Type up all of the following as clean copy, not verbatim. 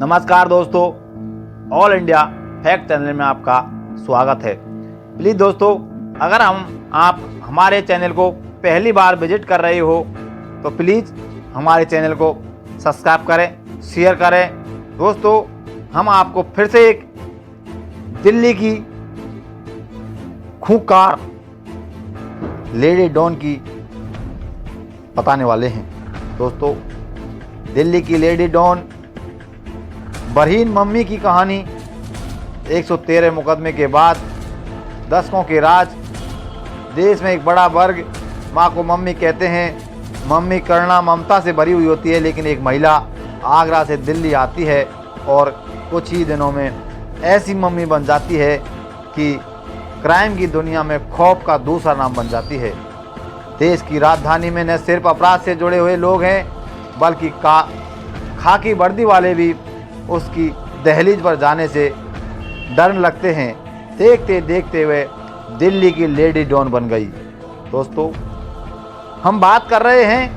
नमस्कार दोस्तों, all India fact channel में आपका स्वागत है। प्लीज़ दोस्तों, अगर आप हमारे चैनल को पहली बार विजिट कर रहे हो तो प्लीज़ हमारे चैनल को सब्सक्राइब करें, शेयर करें। दोस्तों, हम आपको फिर से एक दिल्ली की खूंखार लेडी डॉन की बताने वाले हैं। दोस्तों, दिल्ली की लेडी डॉन बरहीन मम्मी की कहानी 113 मुकदमे के बाद दशकों के राज। देश में एक बड़ा वर्ग माँ को मम्मी कहते हैं। मम्मी करुणा ममता से भरी हुई होती है, लेकिन एक महिला आगरा से दिल्ली आती है और कुछ ही दिनों में ऐसी मम्मी बन जाती है कि क्राइम की दुनिया में खौफ का दूसरा नाम बन जाती है। देश की राजधानी में न सिर्फ अपराध से जुड़े हुए लोग हैं, बल्कि खाकी वर्दी वाले भी उसकी दहलीज पर जाने से डरने लगते हैं। देखते देखते हुए दिल्ली की लेडी डॉन बन गई। दोस्तों, हम बात कर रहे हैं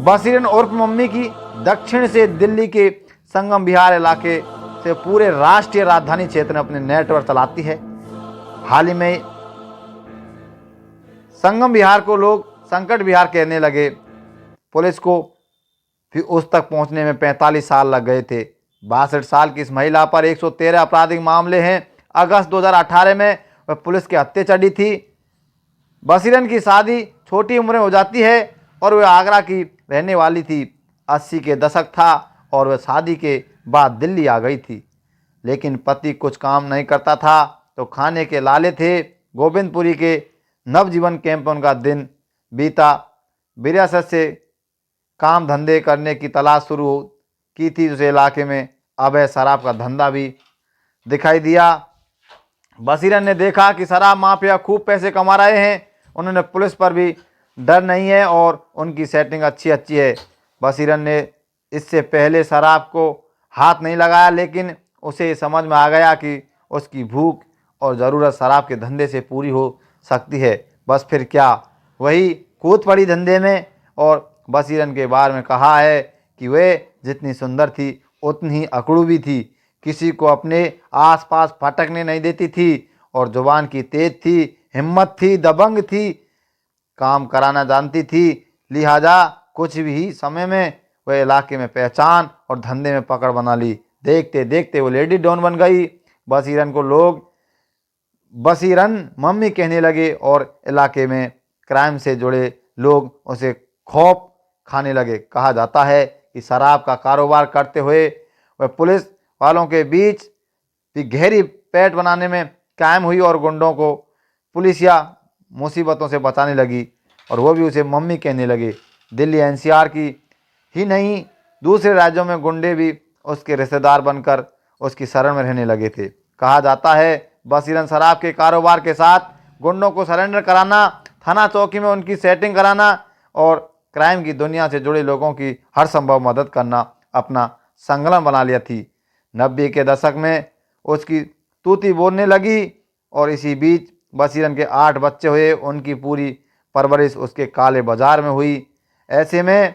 बसीरन उर्फ मम्मी की। दक्षिण से दिल्ली के संगम विहार इलाके से पूरे राष्ट्रीय राजधानी क्षेत्र में अपने नेटवर्क चलाती है। हाल ही में संगम विहार को लोग संकट विहार कहने लगे। पुलिस को फिर उस तक पहुंचने में 45 साल लग गए थे। 62 साल की इस महिला पर 113 आपराधिक मामले हैं। अगस्त 2018 में वह पुलिस के हत्थे चढ़ी थी। बसीरन की शादी छोटी उम्र में हो जाती है और वह आगरा की रहने वाली थी। 80 के दशक था और वह शादी के बाद दिल्ली आ गई थी, लेकिन पति कुछ काम नहीं करता था तो खाने के लाले थे। गोविंदपुरी के नवजीवन कैंप में उनका दिन बीता। विरासत से काम धंधे करने की तलाश शुरू की थी। उस इलाके में अवैध शराब का धंधा भी दिखाई दिया। बसीरन ने देखा कि शराब माफिया खूब पैसे कमा रहे हैं। उन्होंने पुलिस पर भी डर नहीं है और उनकी सेटिंग अच्छी है। बसीरन ने इससे पहले शराब को हाथ नहीं लगाया, लेकिन उसे समझ में आ गया कि उसकी भूख और ज़रूरत शराब के धंधे से पूरी हो सकती है। बस फिर क्या, वही कूद पड़ी धंधे में। और बसीरन के बारे में कहा है कि वे जितनी सुंदर थी उतनी ही अकड़ू भी थी। किसी को अपने आसपास फटकने नहीं देती थी और जुबान की तेज थी, हिम्मत थी, दबंग थी, काम कराना जानती थी। लिहाजा कुछ भी समय में वह इलाके में पहचान और धंधे में पकड़ बना ली। देखते देखते वो लेडी डॉन बन गई। बसीरन को लोग बसीरन मम्मी कहने लगे और इलाके में क्राइम से जुड़े लोग उसे खौफ खाने लगे। कहा जाता है कि शराब का कारोबार करते हुए वह पुलिस वालों के बीच भी गहरी पैठ बनाने में कायम हुई और गुंडों को पुलिस या मुसीबतों से बचाने लगी और वो भी उसे मम्मी कहने लगे। दिल्ली एनसीआर की ही नहीं, दूसरे राज्यों में गुंडे भी उसके रिश्तेदार बनकर उसकी शरण में रहने लगे थे। कहा जाता है बसीरन शराब के कारोबार के साथ गुंडों को सरेंडर कराना, थाना चौकी में उनकी सेटिंग कराना और क्राइम की दुनिया से जुड़े लोगों की हर संभव मदद करना अपना संगलन बना लिया थी। 90 के दशक में उसकी तूती बोलने लगी और इसी बीच बसीरन के 8 बच्चे हुए। उनकी पूरी परवरिश उसके काले बाजार में हुई। ऐसे में